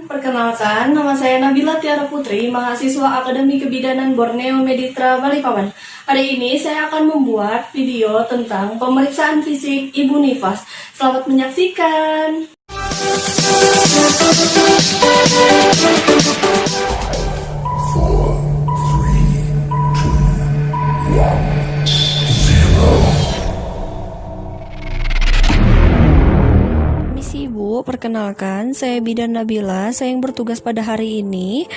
Perkenalkan, nama saya Nabila Tiara Putri, mahasiswa Akademi Kebidanan Borneo Meditra Balikpapan. Hari ini saya akan membuat video tentang pemeriksaan fisik Ibu Nifas. Selamat menyaksikan. Ibu, perkenalkan, saya Bidan Nabila, saya yang bertugas pada hari ini.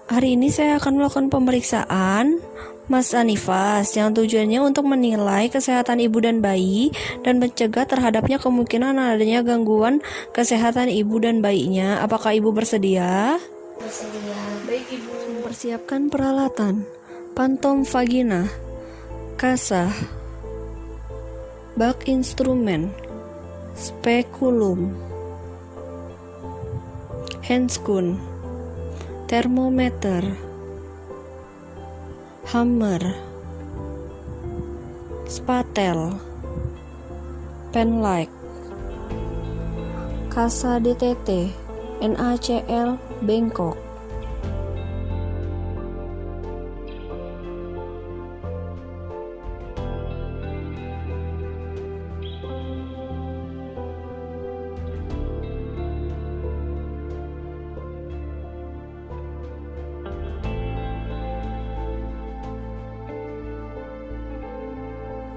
Hari ini saya akan melakukan pemeriksaan Mas Nifas yang tujuannya untuk menilai kesehatan ibu dan bayi dan mencegah terhadapnya kemungkinan adanya gangguan kesehatan ibu dan bayinya. Apakah ibu bersedia? Bersedia. Baik ibu. Persiapkan peralatan. Pantom vagina, kasa, bak instrumen, spekulum, handscoon, termometer, hammer, spatel, penlight, kasa DTT, NaCl bengkok.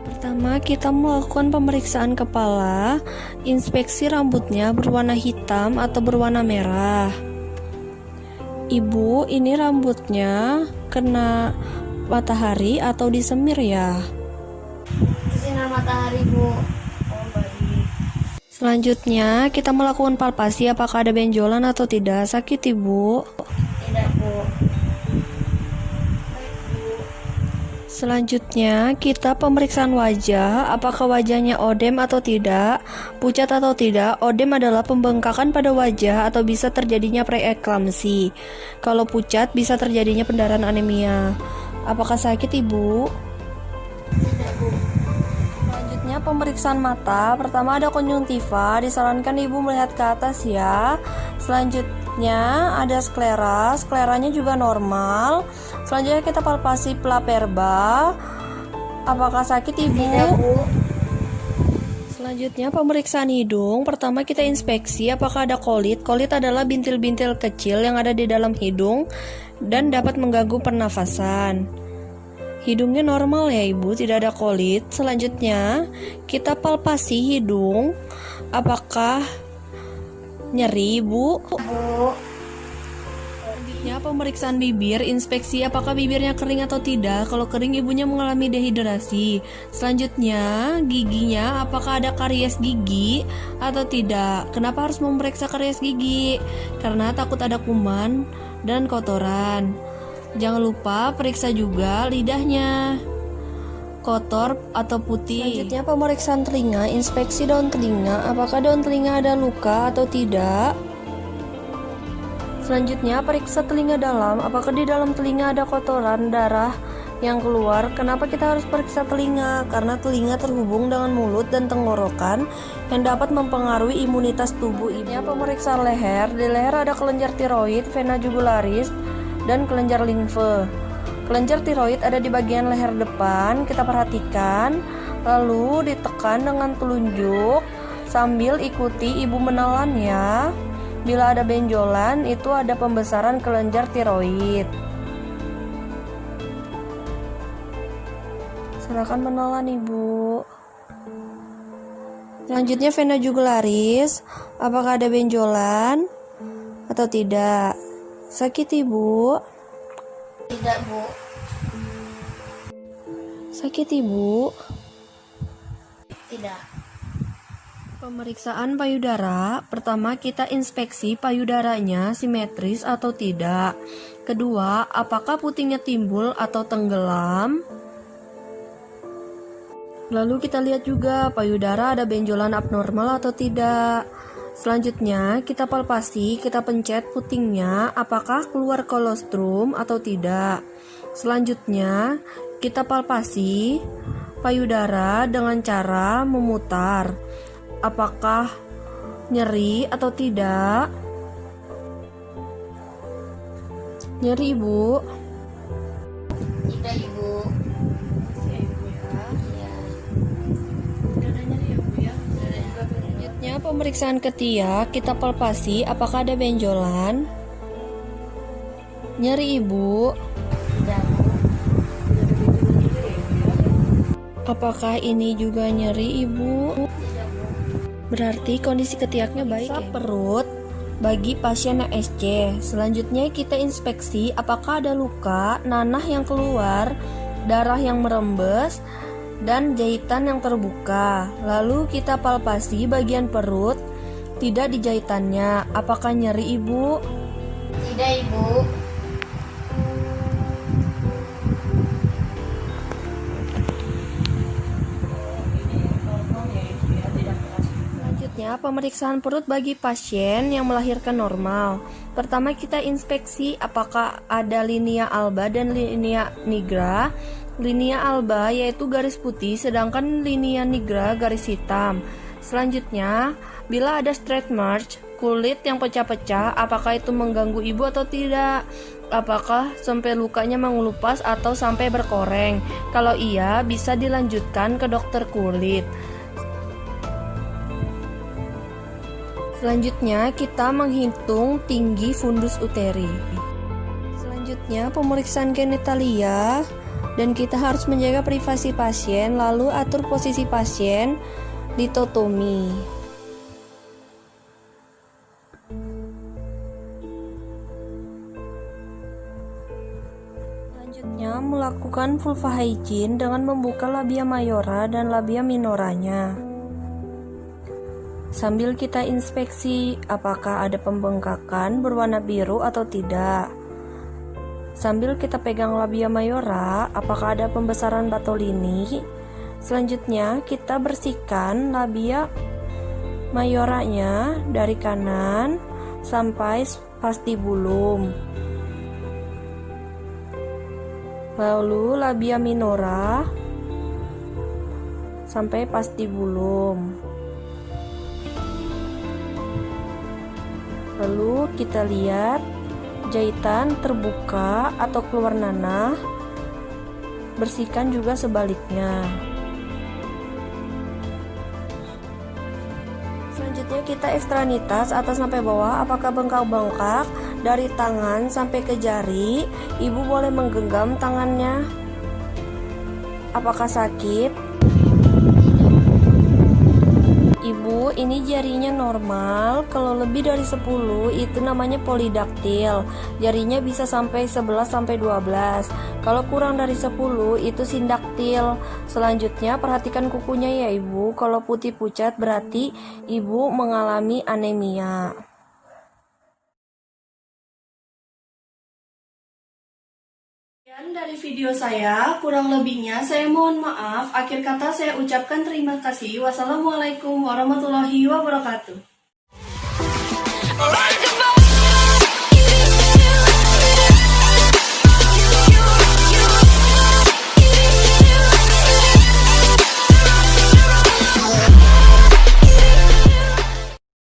Pertama, kita melakukan pemeriksaan kepala, inspeksi rambutnya berwarna hitam atau berwarna merah. Ibu, ini rambutnya kena matahari atau disemir ya? Sinar matahari, Bu. Oh, baik. Selanjutnya, kita melakukan palpasi apakah ada benjolan atau tidak. Sakit, Ibu? Tidak, Bu. Selanjutnya, kita pemeriksaan wajah, apakah wajahnya odem atau tidak, pucat atau tidak. Odem adalah pembengkakan pada wajah atau bisa terjadinya preeklamsi. Kalau pucat, bisa terjadinya pendarahan anemia. Apakah sakit, Ibu? Tidak, Bu. Selanjutnya, pemeriksaan mata. Pertama ada konjungtiva, disarankan Ibu melihat ke atas ya. Selanjutnya ada sklera, skleranya juga normal. Selanjutnya kita palpasi palaperba. Apakah sakit, Ibu? Tidak, Bu. Selanjutnya pemeriksaan hidung. Pertama kita inspeksi apakah ada kolit. Kolit adalah bintil-bintil kecil yang ada di dalam hidung dan dapat mengganggu pernafasan. Hidungnya normal ya Ibu, tidak ada kolit. Selanjutnya kita palpasi hidung. Apakah nyeri, Bu? Bu. Selanjutnya pemeriksaan bibir, inspeksi apakah bibirnya kering atau tidak. Kalau kering ibunya mengalami dehidrasi. Selanjutnya giginya, apakah ada karies gigi atau tidak. Kenapa harus memeriksa karies gigi? Karena takut ada kuman dan kotoran. Jangan lupa periksa juga lidahnya, kotor atau putih. Selanjutnya pemeriksaan telinga, inspeksi daun telinga, apakah daun telinga ada luka atau tidak. Selanjutnya periksa telinga dalam, apakah di dalam telinga ada kotoran, darah yang keluar. Kenapa kita harus periksa telinga? Karena telinga terhubung dengan mulut dan tenggorokan yang dapat mempengaruhi imunitas tubuh ibu. Pemeriksaan leher, di leher ada kelenjar tiroid, vena jugularis, dan kelenjar limfe. Kelenjar tiroid ada di bagian leher depan, kita perhatikan, lalu ditekan dengan telunjuk sambil ikuti ibu menelan ya. Bila ada benjolan, itu ada pembesaran kelenjar tiroid. Silakan menelan Ibu. Selanjutnya vena jugularis, apakah ada benjolan atau tidak? Sakit Ibu? Tidak, Bu. Sakit Ibu? Tidak. Pemeriksaan payudara. Pertama kita inspeksi payudaranya simetris atau tidak. Kedua, apakah putingnya timbul atau tenggelam. Lalu kita lihat juga payudara ada benjolan abnormal atau tidak. Selanjutnya kita palpasi, kita pencet putingnya apakah keluar kolostrum atau tidak. Selanjutnya kita palpasi payudara dengan cara memutar. Apakah nyeri atau tidak? Nyeri ibu. Tidak ibu. Makasih ya ibu ya. Ya. Udah ada nyeri ya bu ya. Selanjutnya pemeriksaan ketiak, kita palpasi apakah ada benjolan. Nyeri ibu. Tidak bu. Apakah ini juga nyeri ibu? Tidak bu. Berarti kondisi ketiaknya baik ya? Perut bagi pasien ASC. Selanjutnya kita inspeksi apakah ada luka, nanah yang keluar, darah yang merembes, dan jahitan yang terbuka. Lalu kita palpasi bagian perut, tidak di jahitannya. Apakah nyeri ibu? Tidak ibu. Selanjutnya, pemeriksaan perut bagi pasien yang melahirkan normal. Pertama kita inspeksi apakah ada linea alba dan linea nigra. Linea alba yaitu garis putih, sedangkan linea nigra garis hitam. Selanjutnya, bila ada stretch mark, kulit yang pecah-pecah, apakah itu mengganggu ibu atau tidak? Apakah sampai lukanya mengelupas atau sampai berkoreng? Kalau iya, bisa dilanjutkan ke dokter kulit. Selanjutnya, kita menghitung tinggi fundus uteri. Selanjutnya, pemeriksaan genitalia, dan kita harus menjaga privasi pasien, lalu atur posisi pasien, litotomi. Selanjutnya, melakukan vulva hygiene dengan membuka labia mayora dan labia minoranya. Sambil kita inspeksi apakah ada pembengkakan berwarna biru atau tidak. Sambil kita pegang labia mayora, apakah ada pembesaran Bartolini. Selanjutnya kita bersihkan labia mayoranya dari kanan sampai vestibulum. Lalu labia minora sampai vestibulum. Lalu kita lihat jahitan terbuka atau keluar nanah. Bersihkan juga sebaliknya. Selanjutnya kita ekstranitas atas sampai bawah, apakah bengkak-bengkak dari tangan sampai ke jari. Ibu boleh menggenggam tangannya. Apakah sakit? Ibu, ini jarinya normal. Kalau lebih dari 10 itu namanya polidaktil. Jarinya bisa sampai 11 sampai 12. Kalau kurang dari 10 itu sindaktil. Selanjutnya perhatikan kukunya ya ibu. Kalau putih pucat berarti ibu mengalami anemia. Sekian dari video saya, kurang lebihnya saya mohon maaf. Akhir kata saya ucapkan terima kasih. Wassalamualaikum warahmatullahi wabarakatuh.